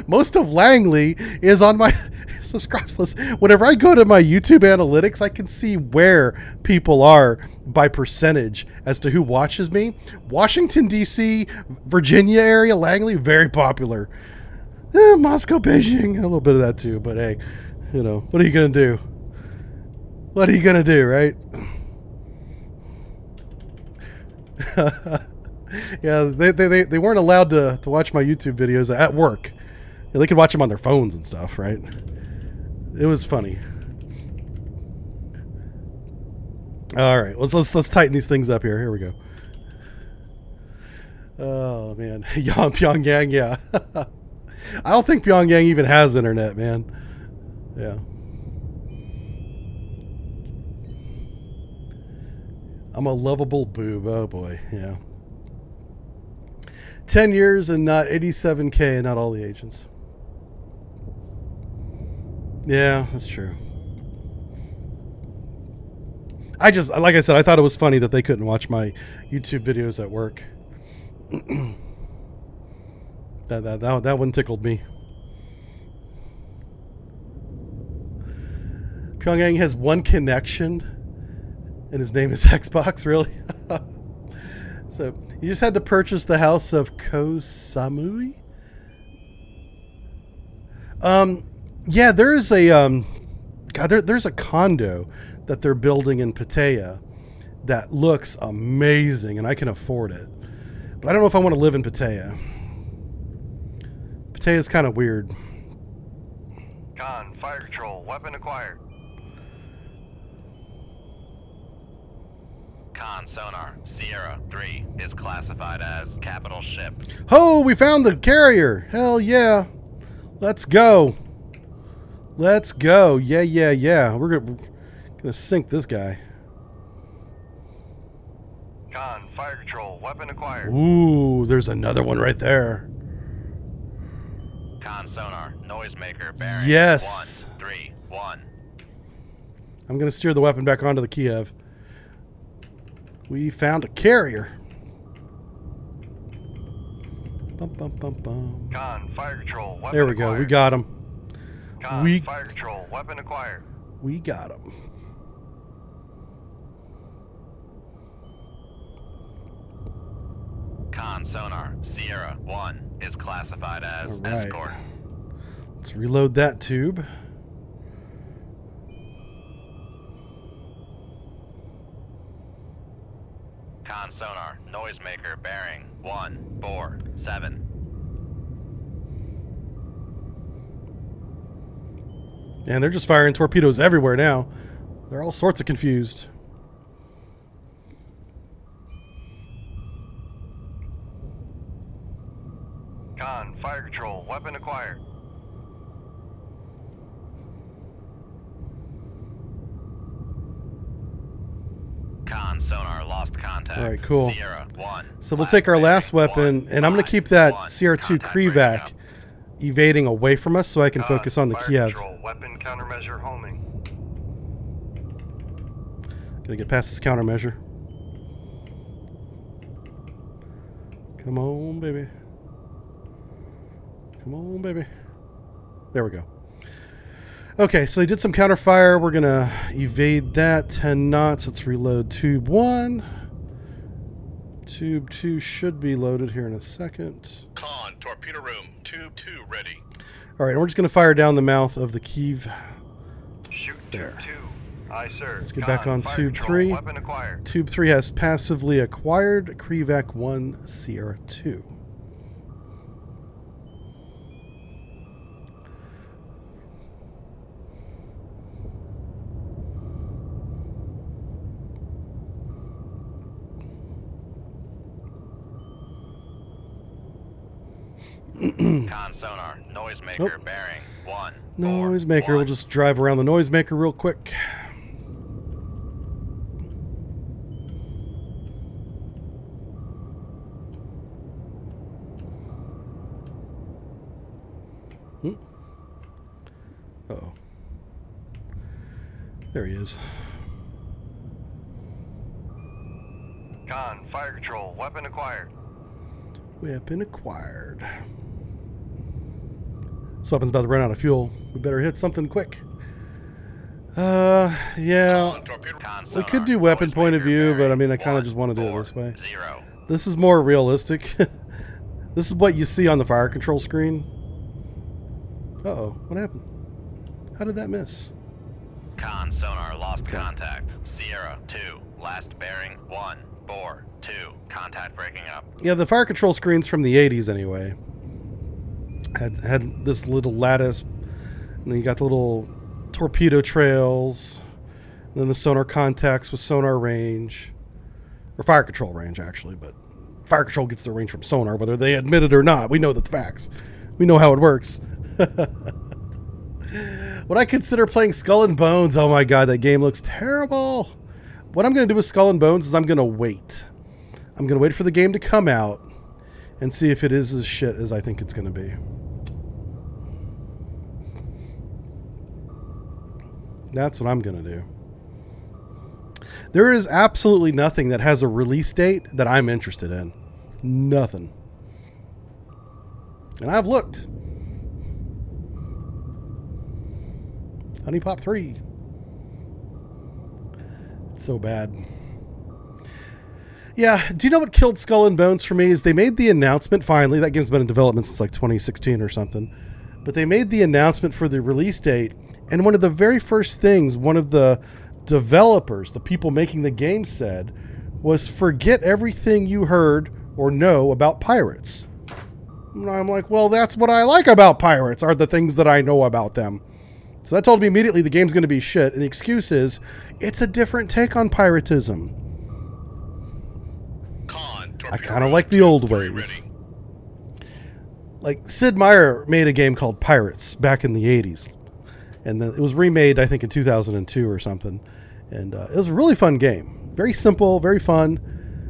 Most of Langley is on my subscribes list. Whenever I go to my YouTube analytics, I can see where people are by percentage as to who watches me. Washington, D.C., Virginia area, Langley, very popular. Moscow, Beijing, a little bit of that too. But hey, you know, what are you going to do? What are you going to do, right? Yeah, they weren't allowed to watch my YouTube videos at work. Yeah, they could watch them on their phones and stuff, right? It was funny. All right, let's tighten these things up here. Here we go. Oh man, Pyongyang, yeah. I don't think Pyongyang even has internet, man. Yeah. I'm a lovable boob. Oh boy, yeah. 10 years and not 87K and not all the agents. Yeah, that's true. Like I said, I thought it was funny that they couldn't watch my YouTube videos at work. That one tickled me. Pyongyang has one connection, and his name is Xbox. Really? So you just had to purchase the house of Koh Samui. Yeah, there's a there's a condo that they're building in Pattaya that looks amazing, and I can afford it. But I don't know if I want to live in Pattaya. Pattaya is kind of weird. Con, fire control, weapon acquired. Con sonar, Sierra 3 is classified as capital ship. Oh, we found the carrier. Hell yeah. Let's go. Let's go. Yeah. We're gonna sink this guy. Con, fire control, weapon acquired. Ooh, there's another one right there. Con sonar, noisemaker bearing Yes. 131. I'm gonna steer the weapon back onto the Kiev. We found a carrier. Bum, bum, bum, bum. Con, fire control, weapon There we go. acquired. We got him. Con, fire control, weapon acquired. We got him. Con sonar Sierra 1 is classified as All right. escort. Let's reload that tube. Con sonar noisemaker bearing 147. And they're just firing torpedoes everywhere now. They're all sorts of confused. Con, fire control, weapon acquired. Con sonar lost contact. All right, cool. Sierra 1. So we'll take our last weapon, and I'm going to keep that CR2 Krivak evading away from us so I can focus on the fire Kiev. Control, weapon countermeasure homing. Gotta get past this countermeasure. Come on, baby. Come on, baby. There we go. Okay, so they did some counterfire. We're gonna evade that 10 knots. Let's reload tube 1. Tube 2 should be loaded here in a second. Con, torpedo room, tube 2 ready. All right, and we're just gonna fire down the mouth of the Kiev. Shoot There. tube 2. Aye, sir. Let's get back on fire tube control, 3. Weapon acquired. Tube 3 has passively acquired Krivak 1 Sierra 2. Con sonar noisemaker Oh. bearing 1. Noisemaker, we'll just drive around the noisemaker real quick. Uh-oh. There he is. Con, fire control, weapon acquired. Weapon acquired. This weapon's about to run out of fuel. We better hit something quick. Yeah. Con, torpedo. Con We sonar could do weapon point of noisemaker view, but I bearing mean, I kind of just want to do it this way. 140. This is more realistic. This is what you see on the fire control screen. Uh-oh, what happened? How did that miss? Con sonar lost contact. Sierra 2, last bearing 142. Contact breaking up. Yeah, the fire control screens from the 80s anyway had this little lattice, and then you got the little torpedo trails, and then the sonar contacts with sonar range, or fire control range actually, but fire control gets their range from sonar, whether they admit it or not. We know the facts. We know how it works. When I consider playing Skull and Bones, oh my god, that game looks terrible. What I'm going to do with Skull and Bones is I'm going to wait. I'm going to wait for the game to come out and see if it is as shit as I think it's going to be. That's what I'm going to do. There is absolutely nothing that has a release date that I'm interested in. Nothing. And I've looked. Honey Pop 3. It's so bad. Yeah, do you know what killed Skull and Bones for me is they made the announcement finally. That game's been in development since like 2016 or something. But they made the announcement for the release date, and one of the very first things one of the developers, the people making the game, said was, forget everything you heard or know about pirates. And I'm like, well, that's what I like about pirates, are the things that I know about them. So that told me immediately the game's going to be shit, and the excuse is, it's a different take on piratism. Con, I torpedo kind of room, like the tube old 3 ways. ready. Like, Sid Meier made a game called Pirates back in the 80s. And then it was remade, I think, in 2002 or something. And it was a really fun game. Very simple, very fun.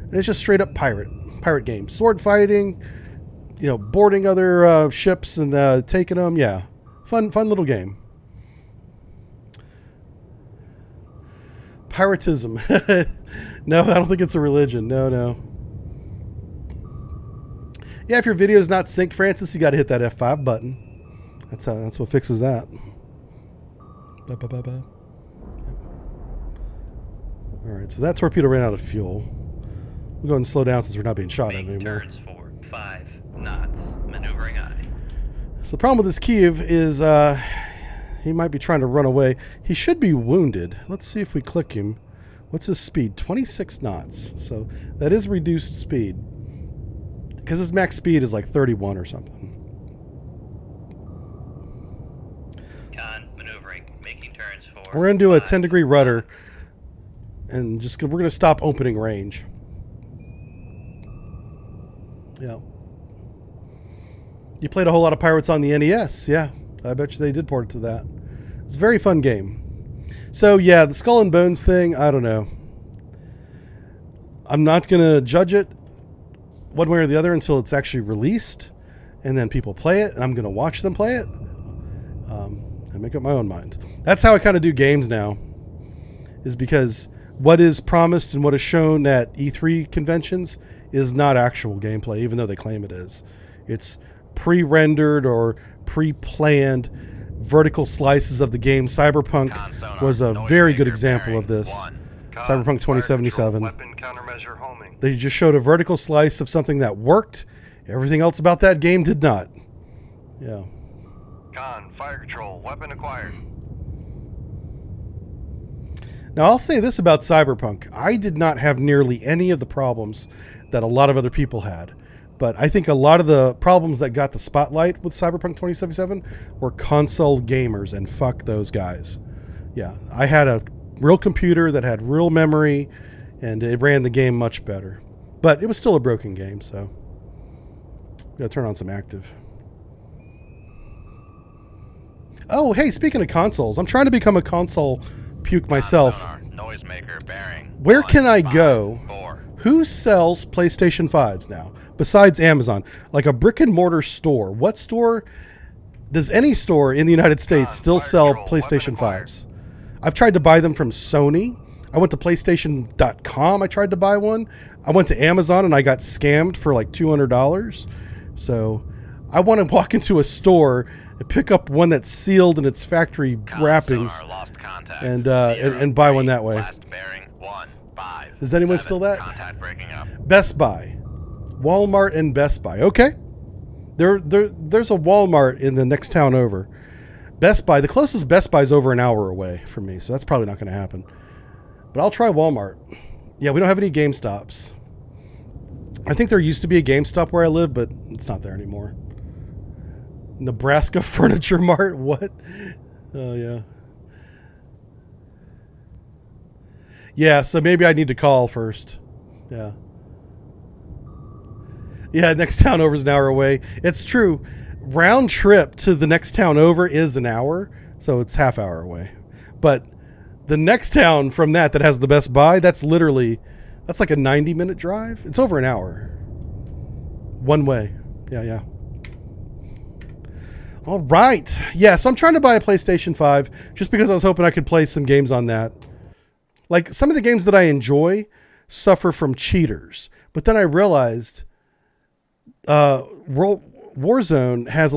And it's just straight up pirate game. Sword fighting, you know, boarding other ships and taking them. Yeah, fun little game. Piratism. No, I don't think it's a religion. No. Yeah, if your video is not synced, Francis, you got to hit that F5 button. That's what fixes that. Ba-ba-ba-ba. All right, so that torpedo ran out of fuel. We'll go ahead and slow down since we're not being shot at Making anymore. turns for 5 knots. Maneuvering aye. So the problem with this Kiev is he might be trying to run away. He should be wounded. Let's see if we click him. What's his speed? 26 knots. So that is reduced speed. Because his max speed is like 31 or something. Con, maneuvering. Making turns for We're going to do a 5 10-degree rudder. And we're going to stop opening range. Yeah. You played a whole lot of Pirates on the NES. Yeah, I bet you they did port it to that. It's a very fun game. So, yeah, the Skull and Bones thing, I don't know. I'm not going to judge it one way or the other until it's actually released. And then people play it, and I'm going to watch them play it. And make up my own mind. That's how I kind of do games now. Is because what is promised and what is shown at E3 conventions is not actual gameplay, even though they claim it is. It's pre-rendered or pre-planned vertical slices of the game. Cyberpunk was a very good example of this. Cyberpunk 2077. Weapon countermeasure homing. They just showed a vertical slice of something that worked. Everything else about that game did not. Yeah. Con, fire control, weapon acquired. Now, I'll say this about Cyberpunk. I did not have nearly any of the problems that a lot of other people had. But I think a lot of the problems that got the spotlight with Cyberpunk 2077 were console gamers, and fuck those guys. Yeah, I had a real computer that had real memory, and it ran the game much better. But it was still a broken game, so gotta turn on some active. Oh, hey, speaking of consoles, I'm trying to become a console puke myself. Noisemaker bearing. Where can I go? 4. Who sells PlayStation 5s now besides Amazon? Like a brick and mortar store. What store? Does any store in the United States still sell PlayStation 5s? I've tried to buy them from Sony. I went to PlayStation.com. I tried to buy one. I went to Amazon and I got scammed for like $200. So I want to walk into a store and pick up one that's sealed in its factory wrappings and buy one that way. Last bearing 15. Is anyone still that? Contact breaking up. Best Buy. Walmart and Best Buy. Okay. There's a Walmart in the next town over. Best Buy. The closest Best Buy is over an hour away from me, so that's probably not going to happen. But I'll try Walmart. Yeah, we don't have any GameStops. I think there used to be a GameStop where I live, but it's not there anymore. Nebraska Furniture Mart? What? Oh, yeah. Yeah, so maybe I need to call first. Yeah. Yeah, next town over is an hour away. It's true. Round trip to the next town over is an hour, so it's half hour away. But the next town from that has the Best Buy, that's like a 90-minute drive. It's over an hour. One way. Yeah. All right. Yeah, so I'm trying to buy a PlayStation 5 just because I was hoping I could play some games on that. Like, some of the games that I enjoy suffer from cheaters. But then I realized Warzone has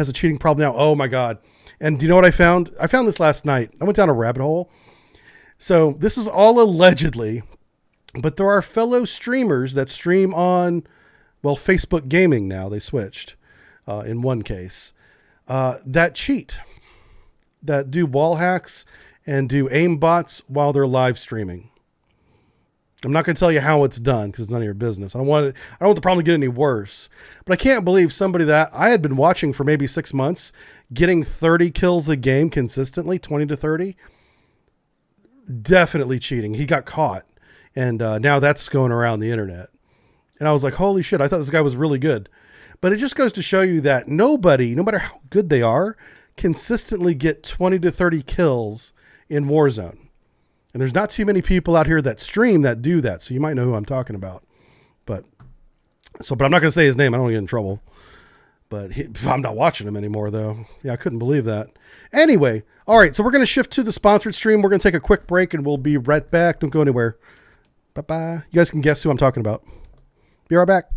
a cheating problem now. Oh, my God. And do you know what I found? I found this last night. I went down a rabbit hole. So this is all allegedly, but there are fellow streamers that stream on, well, Facebook Gaming now. They switched in one case. That cheat, that do wall hacks and do aim bots while they're live streaming. I'm not going to tell you how it's done because it's none of your business. I don't want the problem to get any worse. But I can't believe somebody that I had been watching for maybe 6 months getting 30 kills a game consistently, 20 to 30. Definitely cheating. He got caught. And now that's going around the internet. And I was like, holy shit, I thought this guy was really good. But it just goes to show you that nobody, no matter how good they are, consistently get 20 to 30 kills in Warzone. And there's not too many people out here that stream that do that. So you might know who I'm talking about. But I'm not going to say his name. I don't want to get in trouble. But I'm not watching him anymore, though. Yeah, I couldn't believe that. Anyway, all right. So we're going to shift to the sponsored stream. We're going to take a quick break, and we'll be right back. Don't go anywhere. Bye-bye. You guys can guess who I'm talking about. Be right back.